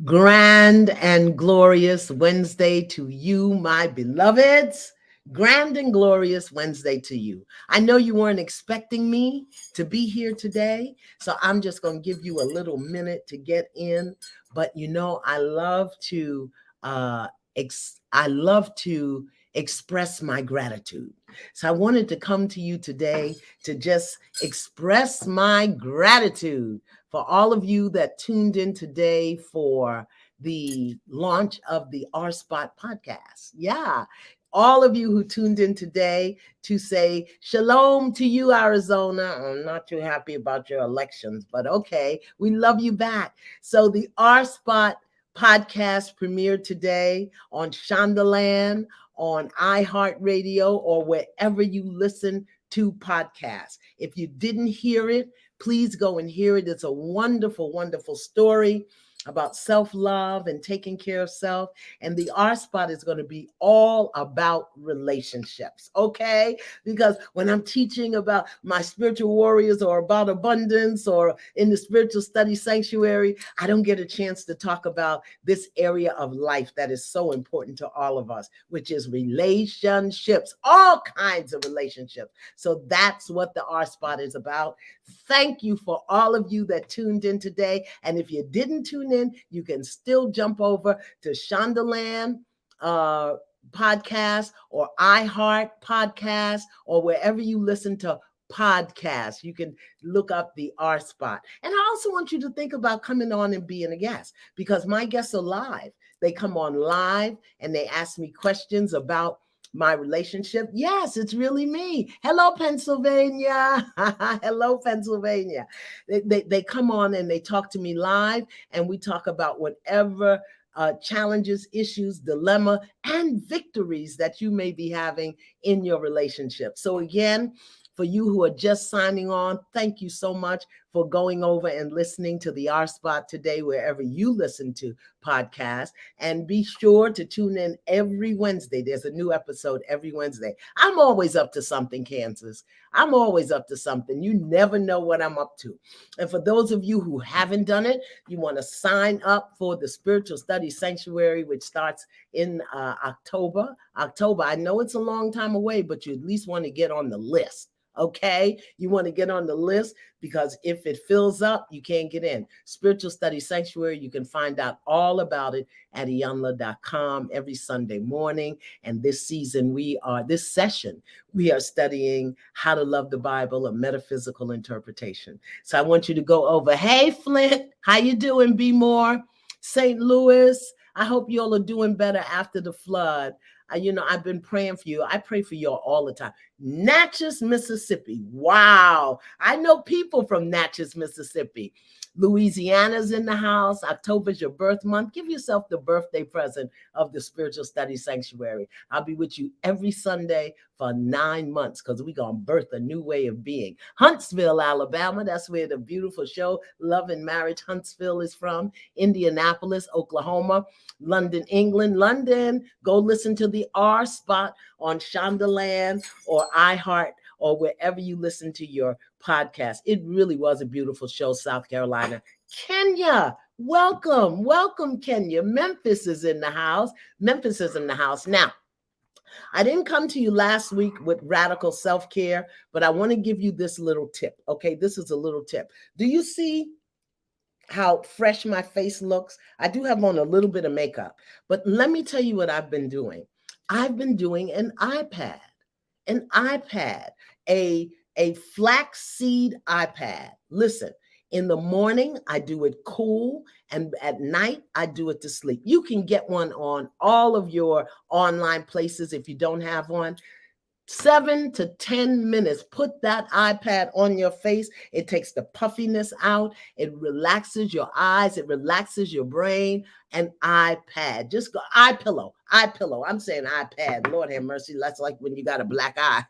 Grand and glorious Wednesday to you, my beloveds. Grand and glorious Wednesday to you. I know you weren't expecting me to be here today, so I'm just going to give you a little minute to get in. But I love to I love to express my gratitude. So I wanted to come to you today to just express my gratitude for all of you that tuned in today for the launch of the R Spot podcast. Yeah. All of you who tuned in today to say shalom to you, Arizona. I'm not too happy about your elections, but okay, we love you back. So the R Spot podcast premiered today on Shondaland, on iHeartRadio, or wherever you listen to podcasts. If you didn't hear it, please go and hear it. It's a wonderful, wonderful story about self-love and taking care of self. And the R Spot is going to be all about relationships, okay? Because when I'm teaching about my spiritual warriors or about abundance or in the spiritual study sanctuary, I don't get a chance to talk about this area of life that is so important to all of us, which is relationships, all kinds of relationships. So that's what the R Spot is about. Thank you for all of you that tuned in today. And if you didn't tune in, you can still jump over to Shondaland podcast or iHeart podcast or wherever you listen to podcasts. You can look up the R Spot. And I also want you to think about coming on and being a guest because my guests are live. They come on live and they ask me questions about my relationship. Yes, it's really me. Hello, Pennsylvania. Hello, Pennsylvania. They come on and they talk to me live, and we talk about whatever challenges, issues, dilemma, and victories that you may be having in your relationship. So again, for you who are just signing on, thank you so much for going over and listening to the R Spot today, wherever you listen to podcasts. And be sure to tune in every Wednesday. There's a new episode every Wednesday. I'm always up to something, Kansas. I'm always up to something. You never know what I'm up to. And for those of you who haven't done it, you want to sign up for the Spiritual Study Sanctuary, which starts in October. I know it's a long time away, but you at least want to get on the list. Okay, you want to get on the list because if it fills up, you can't get in. Spiritual Study Sanctuary, you can find out all about it at Iyanla.com every Sunday morning. And this session, we are studying how to love the Bible, a metaphysical interpretation. So I want you to go over. Hey, Flint, how you doing? Be more. St. Louis, I hope you all are doing better after the flood. I've been praying for you. I pray for you all the time. Natchez, Mississippi. Wow. I know people from Natchez, Mississippi. Louisiana's in the house. October's your birth month. Give yourself the birthday present of the Spiritual Study Sanctuary. I'll be with you every Sunday for 9 months because we're going to birth a new way of being. Huntsville, Alabama. That's where the beautiful show Love and Marriage Huntsville is from. Indianapolis, Oklahoma. London, England. London, go listen to the R Spot on Shondaland or iHeart or wherever you listen to your podcast. It really was a beautiful show, South Carolina. Kenya, welcome. Welcome, Kenya. Memphis is in the house. Memphis is in the house. Now, I didn't come to you last week with radical self-care, but I want to give you this little tip. Okay, this is a little tip. Do you see how fresh my face looks? I do have on a little bit of makeup, but let me tell you what I've been doing. I've been doing an iPad, a flaxseed iPad. Listen, in the morning, I do it cool, and at night, I do it to sleep. You can get one on all of your online places if you don't have one. 7 to 10 minutes. Put that iPad on your face. It takes the puffiness out. It relaxes your eyes. It relaxes your brain. An iPad. Just go iPillow. I'm saying iPad. Lord have mercy. That's like when you got a black eye.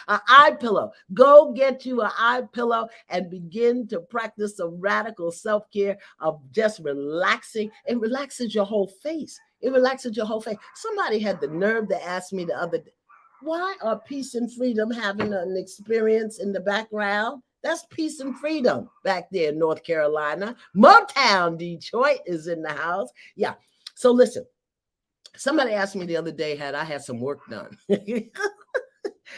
An eye pillow. Go get you an eye pillow and begin to practice some radical self-care of just relaxing. It relaxes your whole face. It relaxes your whole face. Somebody had the nerve to ask me the other day, why are peace and freedom having an experience in the background? That's peace and freedom back there in North Carolina. Motown, Detroit is in the house. Yeah. So listen, somebody asked me the other day, had I had some work done?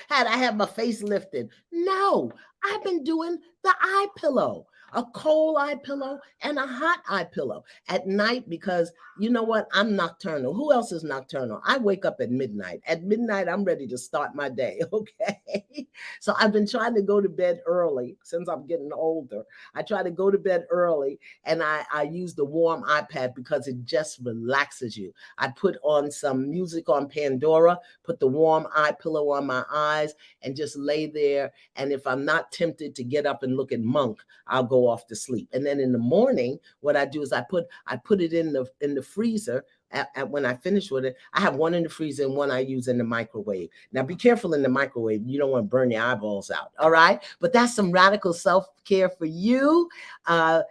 Had I had my face lifted? No, I've been doing the eye pillow, a cold eye pillow and a hot eye pillow at night because you know what? I'm nocturnal. Who else is nocturnal? I wake up at midnight. At midnight, I'm ready to start my day. Okay. So I've been trying to go to bed early since I'm getting older. I try to go to bed early and I use the warm iPad because it just relaxes you. I put on some music on Pandora, put the warm eye pillow on my eyes, and just lay there. And if I'm not tempted to get up and look at Monk, I'll go off to sleep. And then in the morning, what I do is I put it in the freezer. When I finish with it, I have one in the freezer and one I use in the microwave. Now, be careful in the microwave. You don't want to burn your eyeballs out. All right. But that's some radical self-care for you.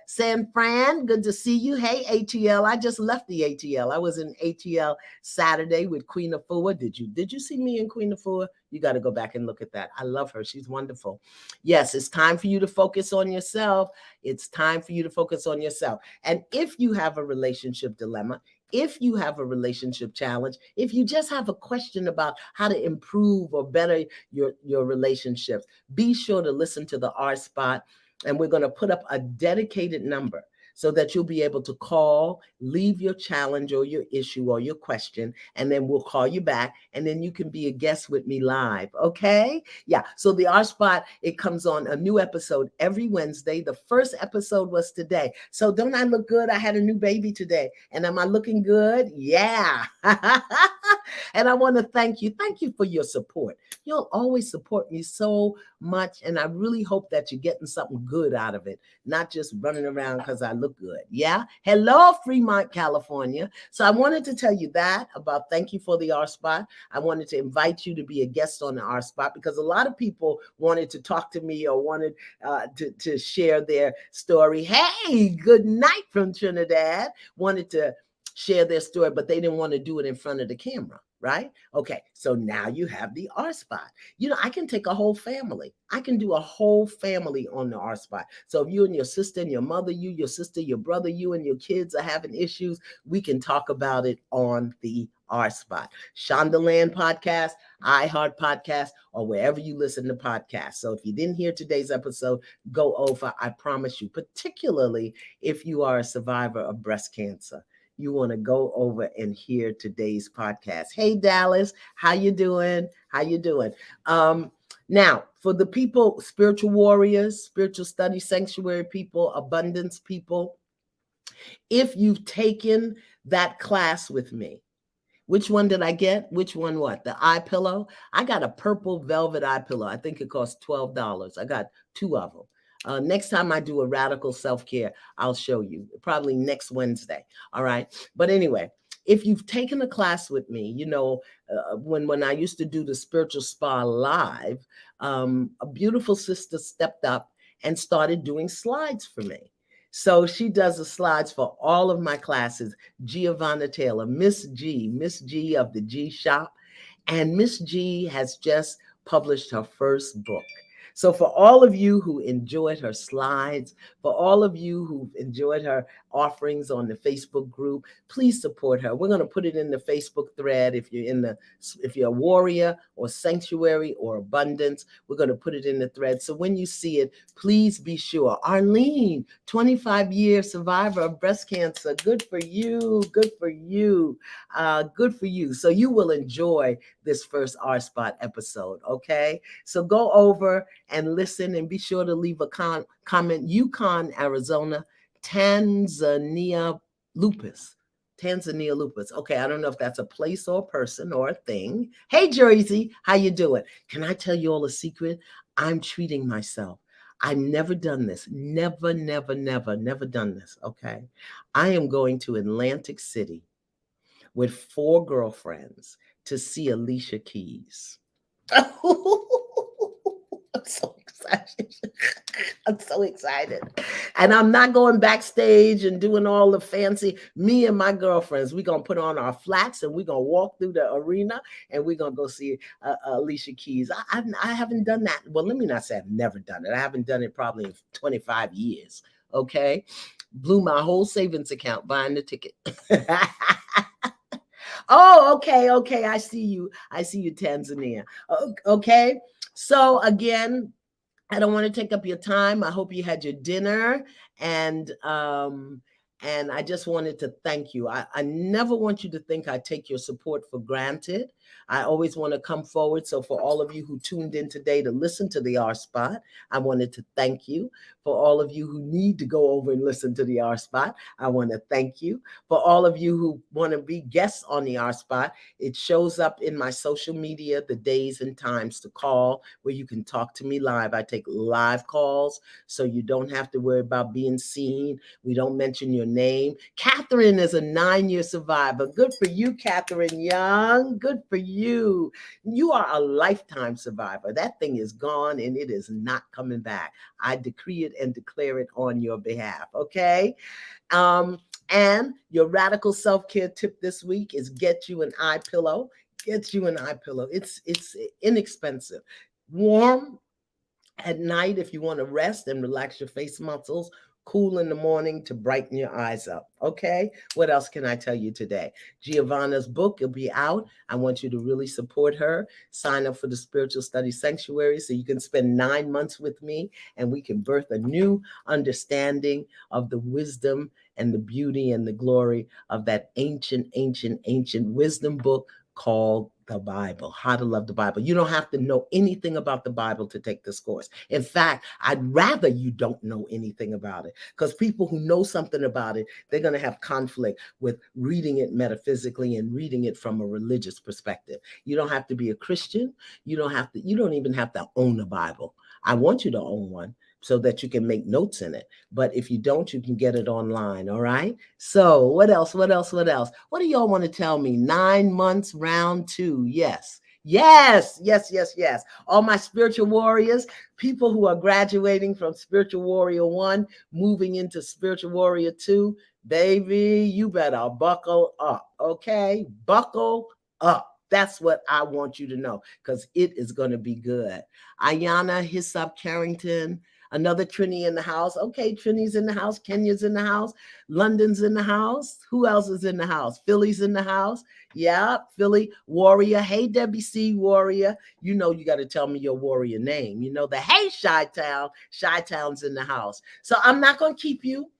San Fran, good to see you. Hey, ATL. I just left the ATL. I was in ATL Saturday with Queen Afua. Did you see me in Queen Afua? You got to go back and look at that. I love her. She's wonderful. Yes, it's time for you to focus on yourself. It's time for you to focus on yourself. And if you have a relationship dilemma, if you have a relationship challenge, if you just have a question about how to improve or better your relationships, be sure to listen to the R Spot. And we're going to put up a dedicated number so that you'll be able to call, leave your challenge or your issue or your question, and then we'll call you back, and then you can be a guest with me live, okay? Yeah, so the R Spot, it comes on a new episode every Wednesday. The first episode was today. So don't I look good? I had a new baby today. And am I looking good? Yeah. And I want to thank you. Thank you for your support. You'll always support me so much, and I really hope that you're getting something good out of it, not just running around because I look good. Yeah. Hello, Fremont, California. So I wanted to tell you that about thank you for the R Spot. I wanted to invite you to be a guest on the R Spot because a lot of people wanted to talk to me or wanted to share their story. Hey, good night from Trinidad. Wanted to share their story, but they didn't want to do it in front of the camera. Right? Okay. So now you have the R Spot. You know, I can take a whole family. I can do a whole family on the R Spot. So if you and your sister and your mother, your sister, your brother, you and your kids are having issues, we can talk about it on the R Spot. Shondaland Podcast, iHeart Podcast, or wherever you listen to podcasts. So if you didn't hear today's episode, go over. I promise you, particularly if you are a survivor of breast cancer, you want to go over and hear today's podcast. Hey, Dallas, how you doing? How you doing? Now, for the people, spiritual warriors, spiritual study sanctuary people, abundance people, if you've taken that class with me, which one did I get? Which one what? The eye pillow? I got a purple velvet eye pillow. I think it cost $12. I got two of them. Next time I do a radical self-care, I'll show you, probably next Wednesday. All right. But anyway, if you've taken a class with me, you know, when I used to do the spiritual spa live, a beautiful sister stepped up and started doing slides for me. So she does the slides for all of my classes. Giovanna Taylor, Miss G of the G Shop. And Miss G has just published her first book. So for all of you who enjoyed her slides, for all of you who've enjoyed her offerings on the Facebook group, please support her. We're going to put it in the Facebook thread. If you're a warrior or sanctuary or abundance, we're going to put it in the thread. So when you see it, please be sure. Arlene, 25-year survivor of breast cancer. Good for you. Good for you. Good for you. So you will enjoy this first R Spot episode. Okay. So go over and listen and be sure to leave a comment. Yukon, Arizona, Tanzania lupus. Tanzania lupus. Okay, I don't know if that's a place or a person or a thing. Hey, Jersey, how you doing? Can I tell you all a secret? I'm treating myself. I've never done this. Never done this. Okay. I am going to Atlantic City with 4 girlfriends to see Alicia Keys. I'm so excited. I'm so excited. And I'm not going backstage and doing all the fancy. Me and my girlfriends, we're going to put on our flats and we're going to walk through the arena and we're going to go see Alicia Keys. I haven't done that. Well, let me not say I've never done it. I haven't done it probably in 25 years. Okay. Blew my whole savings account buying the ticket. Oh, okay, okay. I see you. I see you, Tanzania. Okay. So again, I don't want to take up your time. I hope you had your dinner, and I just wanted to thank you. I never want you to think I take your support for granted. I always want to come forward. So for all of you who tuned in today to listen to the R Spot, I wanted to thank you. For all of you who need to go over and listen to the R Spot, I want to thank you. For all of you who want to be guests on the R Spot, it shows up in my social media, the days and times to call where you can talk to me live. I take live calls, so you don't have to worry about being seen. We don't mention your name. Catherine is a 9-year survivor. Good for you, Catherine Young. Good for you. You are a lifetime survivor. That thing is gone and it is not coming back. I decree it and declare it on your behalf. Okay. And your radical self-care tip this week is get you an eye pillow. Get you an eye pillow. It's inexpensive. Warm at night if you want to rest and relax your face muscles. Cool in the morning to brighten your eyes up. Okay. What else can I tell you today? Giovanna's book will be out. I want you to really support her. Sign up for the Spiritual Study Sanctuary so you can spend 9 months with me and we can birth a new understanding of the wisdom and the beauty and the glory of that ancient wisdom book called the Bible, How to Love the Bible. You don't have to know anything about the Bible to take this course. In fact, I'd rather you don't know anything about it, because people who know something about it, they're going to have conflict with reading it metaphysically and reading it from a religious perspective. You don't have to be a Christian. You don't even have to own a Bible. I want you to own one so that you can make notes in it. But if you don't, you can get it online. All right. So what else? What do y'all want to tell me? 9 months, round 2. Yes. All my spiritual warriors, people who are graduating from Spiritual Warrior 1, moving into Spiritual Warrior 2, baby, you better buckle up. Okay. Buckle up. That's what I want you to know, because it is going to be good. Iyanla Hyssop Carrington, another Trini in the house. Okay, Trini's in the house. Kenya's in the house. London's in the house. Who else is in the house? Philly's in the house. Yeah, Philly Warrior. Hey, Debbie C. Warrior. You know you got to tell me your warrior name. You know the hey Chi-Town. Chi-Town's in the house. So I'm not going to keep you.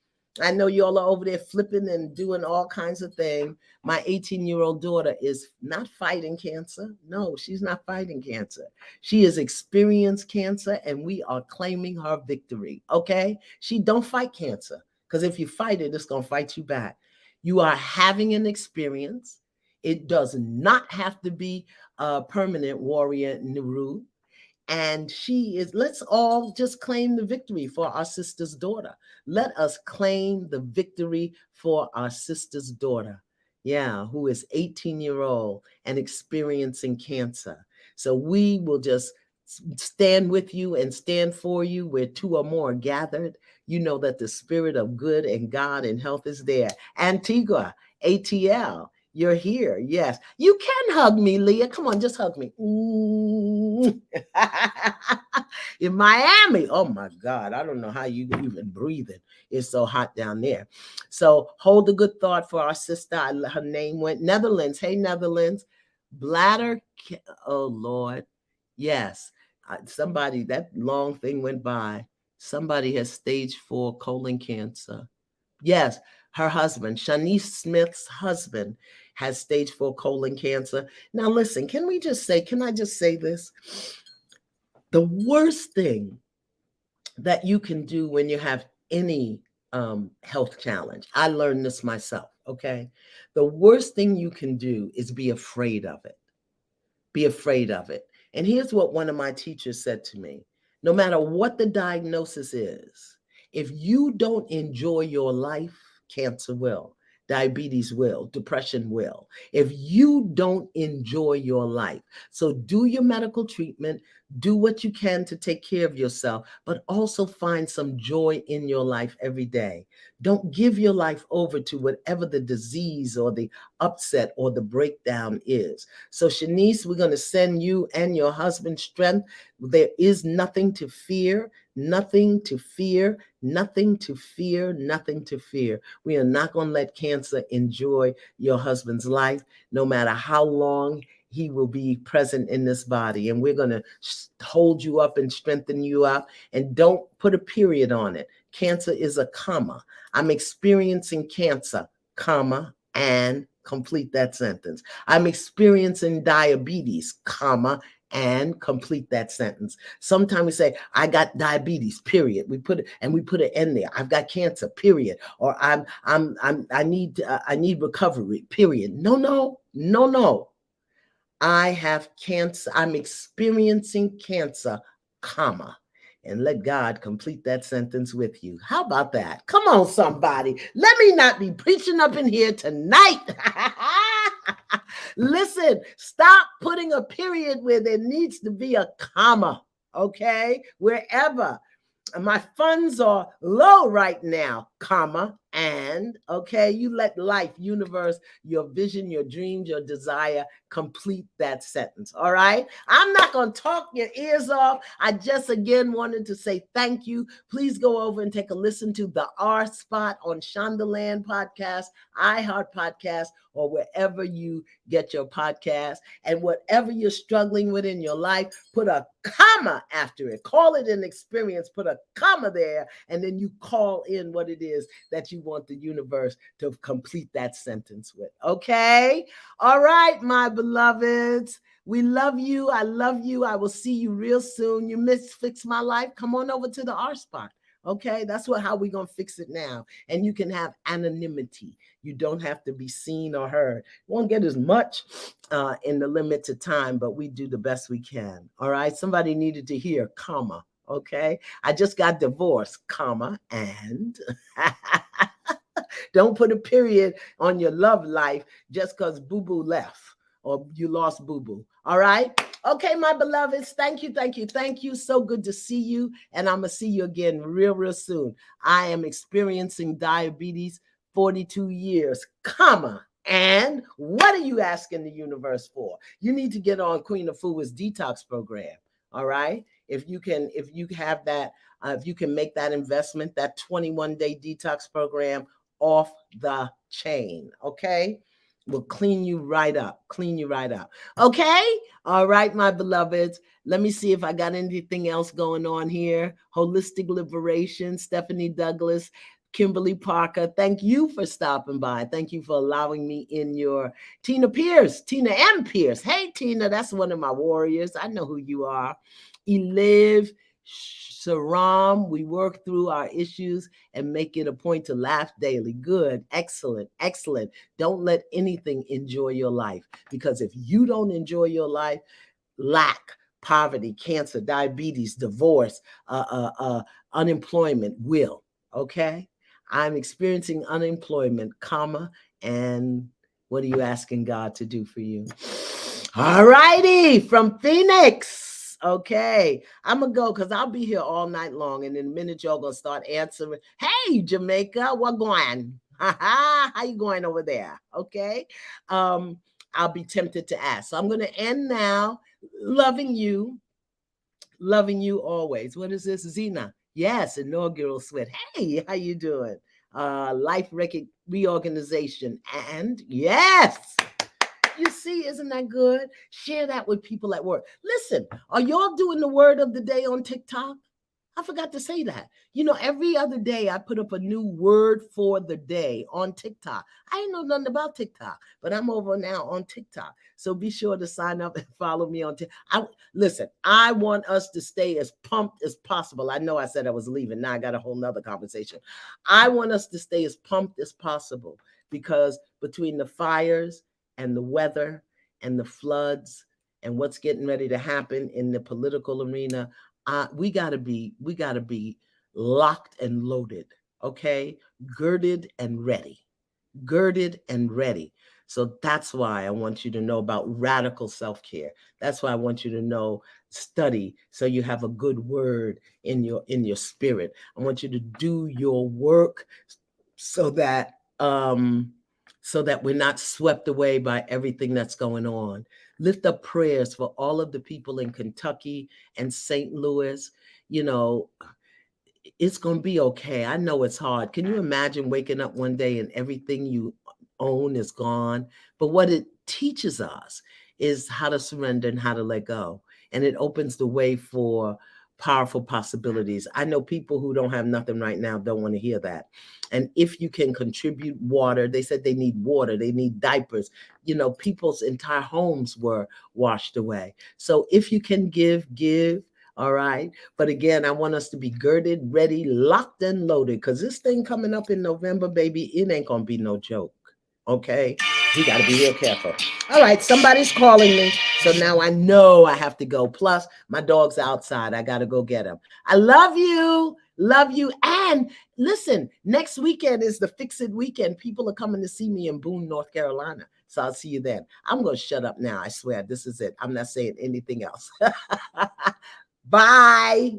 I know y'all are over there flipping and doing all kinds of things. My 18-year-old daughter is not fighting cancer. No, she's not fighting cancer. She has experienced cancer and we are claiming her victory. Okay? She don't fight cancer, because if you fight it, it's going to fight you back. You are having an experience. It does not have to be a permanent, Warrior Nuru. And let's all just claim the victory for our sister's daughter. Let us claim the victory for our sister's daughter. Yeah, who is 18-year-old and experiencing cancer. So we will just stand with you and stand for you where 2 or more are gathered. You know that the spirit of good and God and health is there. Antigua, ATL, you're here. Yes. You can hug me, Leah. Come on, just hug me. In Miami. Oh my God. I don't know how you even breathing. It's so hot down there. So hold a good thought for our sister. Her name went Netherlands. Hey, Netherlands. Bladder. Oh, Lord. Yes. Somebody, that long thing went by. Somebody has stage 4 colon cancer. Yes, her husband, Shanice Smith's husband, has stage 4 colon cancer. Now, listen, can I just say this? The worst thing that you can do when you have any health challenge, I learned this myself, okay? The worst thing you can do is be afraid of it. Be afraid of it. And here's what one of my teachers said to me. No matter what the diagnosis is, if you don't enjoy your life, cancer will, diabetes will, depression will. If you don't enjoy your life, so do your medical treatment, Do what you can to take care of yourself, but also find some joy in your life every day. Don't give your life over to whatever the disease or the upset or the breakdown is. So, Shanice, we're going to send you and your husband strength. There is nothing to fear, nothing to fear, nothing to fear, nothing to fear. We are not going to let cancer enjoy your husband's life, no matter how long he will be present in this body. And we're going to hold you up and strengthen you up. And don't put a period on it. Cancer is a comma. I'm experiencing cancer, comma, and complete that sentence. I'm experiencing diabetes, comma, and complete that sentence. Sometimes we say, I got diabetes, period. We put it in there. I've got cancer, period. Or I need recovery, period. No. I have cancer. I'm experiencing cancer, comma, and let God complete that sentence with you. How about that? Come on, somebody. Let me not be preaching up in here tonight. Listen, stop putting a period where there needs to be a comma, okay? Wherever. My funds are low right now, comma, and okay, you let life, universe, your vision, your dreams, your desire complete that sentence. All right. I'm not going to talk your ears off. I just again wanted to say thank you. Please go over and take a listen to the R Spot on Shondaland podcast, iHeart podcast, or wherever you get your podcast. And whatever you're struggling with in your life, put a comma after it. Call it an experience. Put a comma there, and then you call in what it is that you want the universe to complete that sentence with. Okay? All right, my beloveds. We love you. I love you. I will see you real soon. You Fix My Life. Come on over to the R Spot. Okay, that's how we're going to fix it now. And you can have anonymity. You don't have to be seen or heard. You won't get as much in the limited time, but we do the best we can. All right, somebody needed to hear, comma. Okay, I just got divorced, comma, and don't put a period on your love life just because boo-boo left or you lost boo-boo. All right. Okay, my beloveds, thank you. So good to see you. And I'm going to see you again real soon. I am experiencing diabetes, 42 years, comma. And what are you asking the universe for? You need to get on Queen of Fuwa's detox program. All right. If you have that, if you can make that investment, that 21-day detox program off the chain. Okay. Will clean you right up. Okay. All right, my beloveds. Let me see if I got anything else going on here. Holistic Liberation, Stephanie Douglas, Kimberly Parker. Thank you for stopping by. Thank you for allowing me in your Tina M. Pierce. Hey, Tina, that's one of my warriors. I know who you are. Eliv Saram, we work through our issues and make it a point to laugh daily. Good, excellent. Don't let anything enjoy your life, because if you don't enjoy your life, lack, poverty, cancer, diabetes, divorce, unemployment will. Okay, I'm experiencing unemployment, comma, and what are you asking God to do for you? All righty, from Phoenix. Okay, I'm gonna go because I'll be here all night long, and in a minute y'all gonna start answering. Hey, Jamaica, what going? How you going over there? Okay, I'll be tempted to ask. So I'm gonna end now. Loving you always. What is this, Zena? Yes, inaugural sweat. Hey, how you doing? Life reorganization, and yes. You see, isn't that good? Share that with people at work. Listen, are y'all doing the word of the day on TikTok? I forgot to say that. You know, every other day I put up a new word for the day on TikTok. I ain't know nothing about TikTok, but I'm over now on TikTok. So be sure to sign up and follow me on TikTok. Listen, I want us to stay as pumped as possible. I know I said I was leaving. Now I got a whole nother conversation. I want us to stay as pumped as possible, because between the fires and the weather and the floods and what's getting ready to happen in the political arena, we gotta be locked and loaded, okay? Girded and ready. So that's why I want you to know about radical self-care. That's why I want you to know, study so you have a good word in your spirit. I want you to do your work so that we're not swept away by everything that's going on. Lift up prayers for all of the people in Kentucky and St. Louis. You know, it's going to be okay. I know it's hard. Can you imagine waking up one day and everything you own is gone? But what it teaches us is how to surrender and how to let go. And it opens the way for powerful possibilities. I know people who don't have nothing right now don't want to hear that. And if you can contribute water, they said they need water, they need diapers. You know, people's entire homes were washed away. So if you can give, give. All right. But again, I want us to be girded, ready, locked, and loaded, because this thing coming up in November, baby, it ain't going to be no joke. Okay. We got to be real careful. All right. Somebody's calling me. So now I know I have to go. Plus, my dog's outside. I got to go get him. I love you. Love you. And listen, next weekend is the Fix It weekend. People are coming to see me in Boone, North Carolina. So I'll see you then. I'm going to shut up now. I swear. This is it. I'm not saying anything else. Bye.